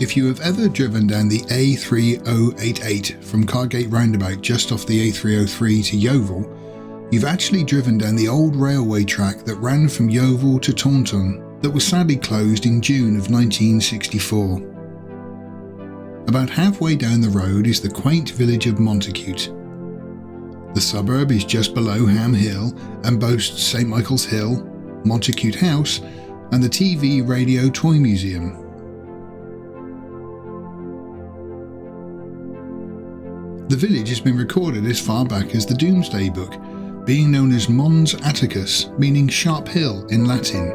If you have ever driven down the A3088 from Cargate Roundabout just off the A303 to Yeovil, you've actually driven down the old railway track that ran from Yeovil to Taunton that was sadly closed in June of 1964. About halfway down the road is the quaint village of Montacute. The suburb is just below Ham Hill and boasts St Michael's Hill, Montacute House and the TV Radio Toy Museum. The village has been recorded as far back as the Domesday Book, being known as Mons Atticus, meaning sharp hill in Latin.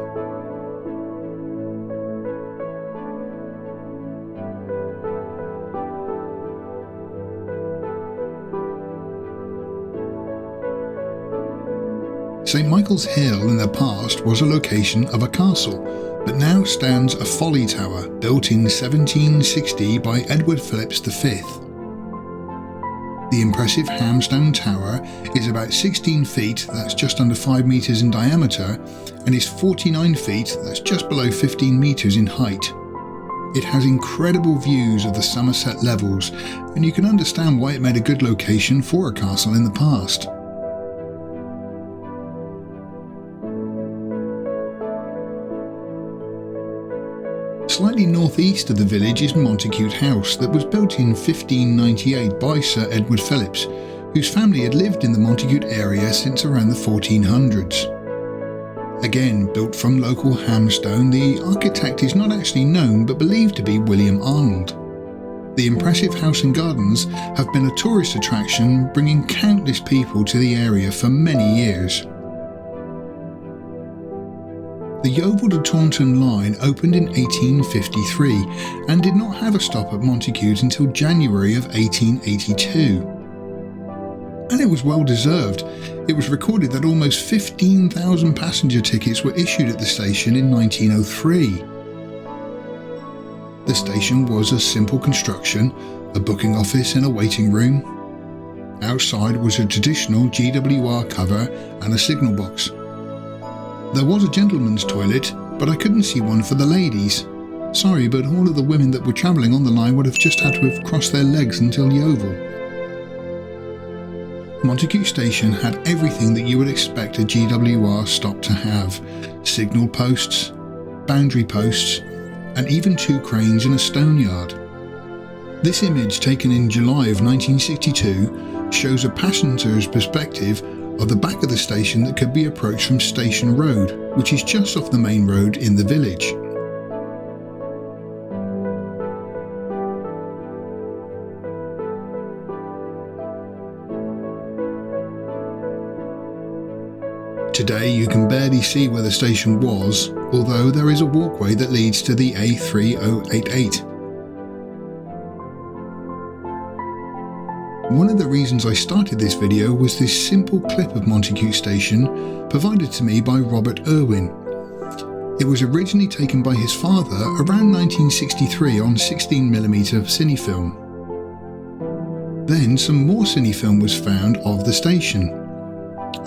St Michael's Hill in the past was a location of a castle, but now stands a folly tower built in 1760 by Edward Phillips V. The impressive Hamstone Tower is about 16 feet, that's just under 5 metres in diameter, and is 49 feet, that's just below 15 metres in height. It has incredible views of the Somerset levels, and you can understand why it made a good location for a castle in the past. Slightly northeast of the village is Montacute House that was built in 1598 by Sir Edward Phillips, whose family had lived in the Montacute area since around the 1400s. Again, built from local hamstone, the architect is not actually known but believed to be William Arnold. The impressive house and gardens have been a tourist attraction, bringing countless people to the area for many years. The Yeovil to Taunton line opened in 1853 and did not have a stop at Montacute until January of 1882. And it was well deserved. It was recorded that almost 15,000 passenger tickets were issued at the station in 1903. The station was a simple construction, a booking office and a waiting room. Outside was a traditional GWR cover and a signal box. There was a gentleman's toilet, but I couldn't see one for the ladies. Sorry, but all of the women that were travelling on the line would have just had to have crossed their legs until Yeovil. Montacute Station had everything that you would expect a GWR stop to have: signal posts, boundary posts, and even 2 cranes in a stone yard. This image, taken in July of 1962, shows a passenger's perspective of the back of the station that could be approached from Station Road, which is just off the main road in the village. Today you can barely see where the station was, although there is a walkway that leads to the A3088. One of the reasons I started this video was this simple clip of Montacute Station provided to me by Robert Urwin. It was originally taken by his father around 1963 on 16mm cine film. Then some more cine film was found of the station.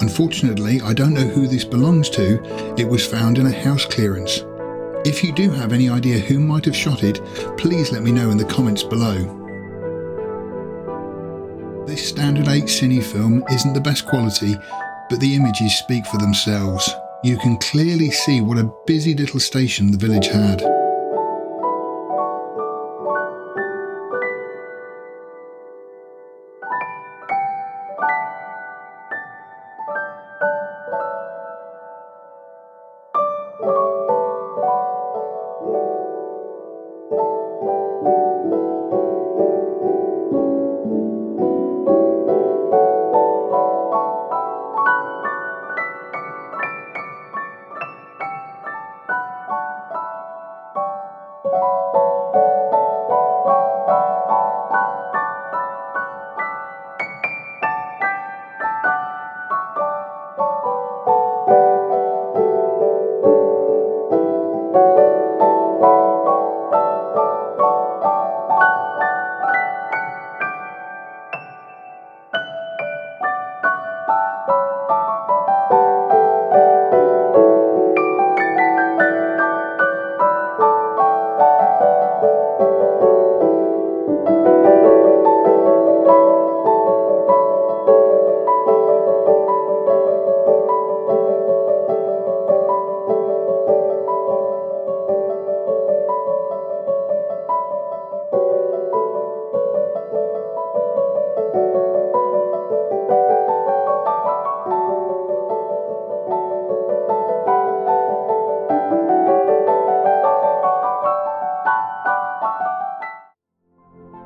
Unfortunately, I don't know who this belongs to. It was found in a house clearance. If you do have any idea who might have shot it, please let me know in the comments below. This standard 8 cine film isn't the best quality, but the images speak for themselves. You can clearly see what a busy little station the village had.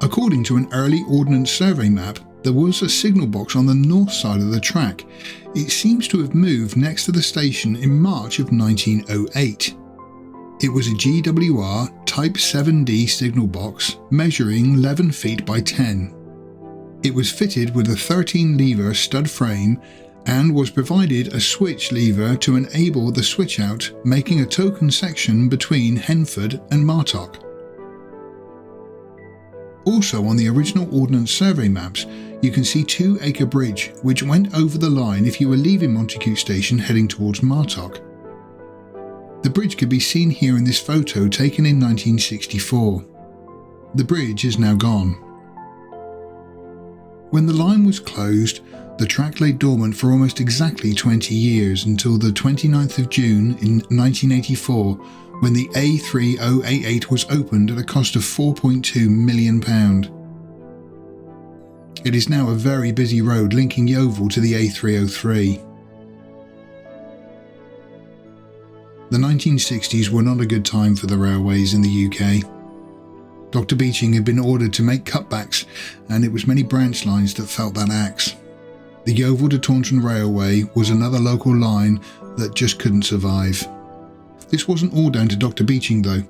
According to an early Ordnance Survey map, there was a signal box on the north side of the track. It seems to have moved next to the station in March of 1908. It was a GWR Type 7D signal box measuring 11 feet by 10. It was fitted with a 13-lever stud frame and was provided a switch lever to enable the switch out, making a token section between Henford and Martock. Also on the original Ordnance Survey maps, you can see 2 Acre Bridge, which went over the line if you were leaving Montacute Station heading towards Martock. The bridge could be seen here in this photo taken in 1964. The bridge is now gone. When the line was closed, the track lay dormant for almost exactly 20 years until the 29th of June in 1984, when the A3088 was opened at a cost of £4.2 million. It is now a very busy road linking Yeovil to the A303. The 1960s were not a good time for the railways in the UK. Dr. Beeching had been ordered to make cutbacks, and it was many branch lines that felt that axe. The Yeovil to Taunton Railway was another local line that just couldn't survive. This wasn't all down to Dr. Beeching though.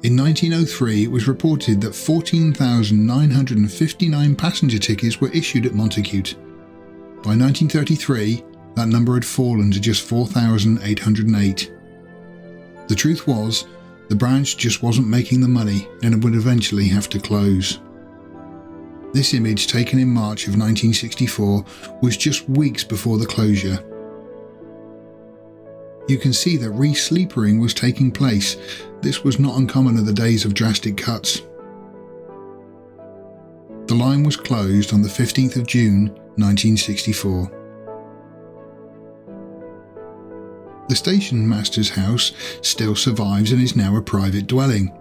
In 1903 it was reported that 14,959 passenger tickets were issued at Montacute. By 1933 that number had fallen to just 4,808. The truth was, the branch just wasn't making the money and it would eventually have to close. This image, taken in March of 1964, was just weeks before the closure. You can see that re-sleepering was taking place. This was not uncommon in the days of drastic cuts. The line was closed on the 15th of June 1964. The station master's house still survives and is now a private dwelling.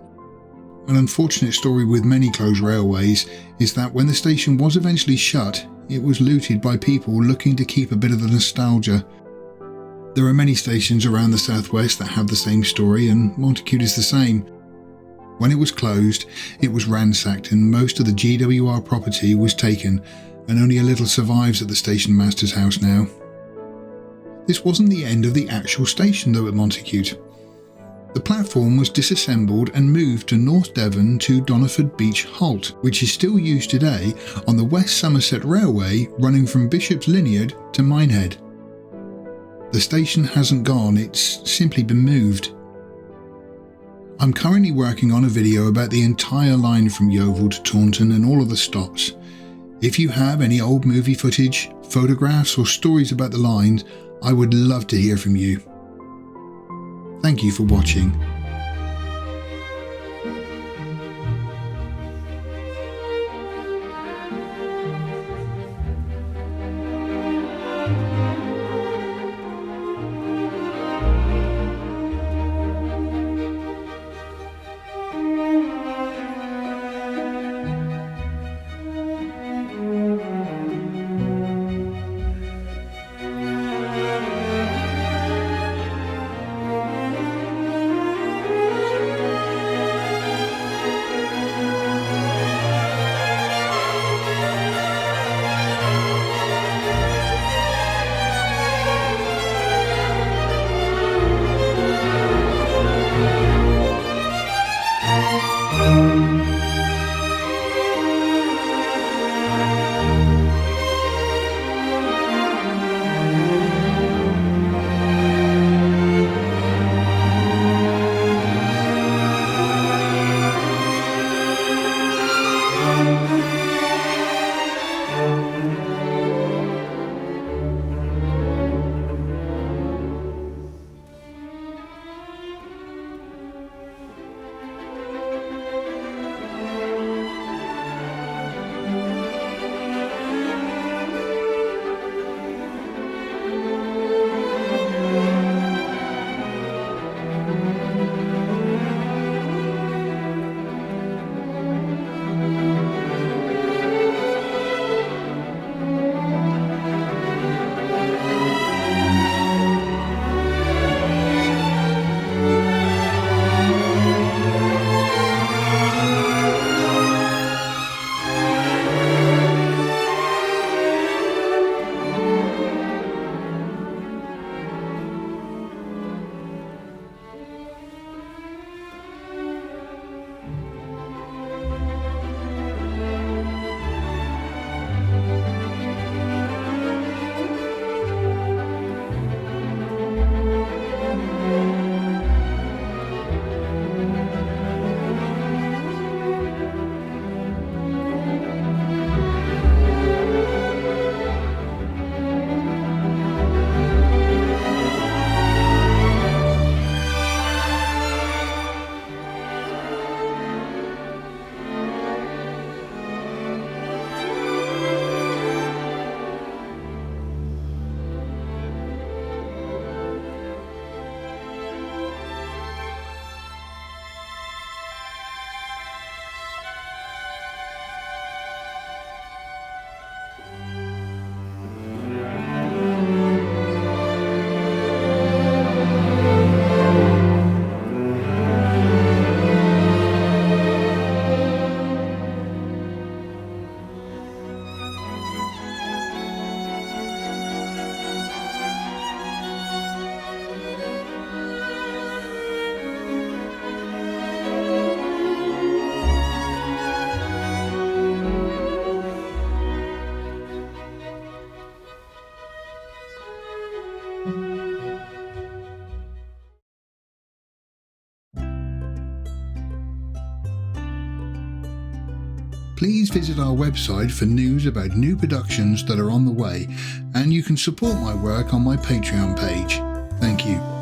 An unfortunate story with many closed railways is that when the station was eventually shut, it was looted by people looking to keep a bit of the nostalgia. There are many stations around the southwest that have the same story, and Montacute is the same. When it was closed, it was ransacked and most of the GWR property was taken, and only a little survives at the station master's house now. This wasn't the end of the actual station though at Montacute. The platform was disassembled and moved to North Devon to Doniford Beach Halt, which is still used today on the West Somerset Railway running from Bishop's Lynyard to Minehead. The station hasn't gone, it's simply been moved. I'm currently working on a video about the entire line from Yeovil to Taunton and all of the stops. If you have any old movie footage, photographs or stories about the lines, I would love to hear from you. Thank you for watching. please visit our website for news about new productions that are on the way, and you can support my work on my Patreon page. Thank you.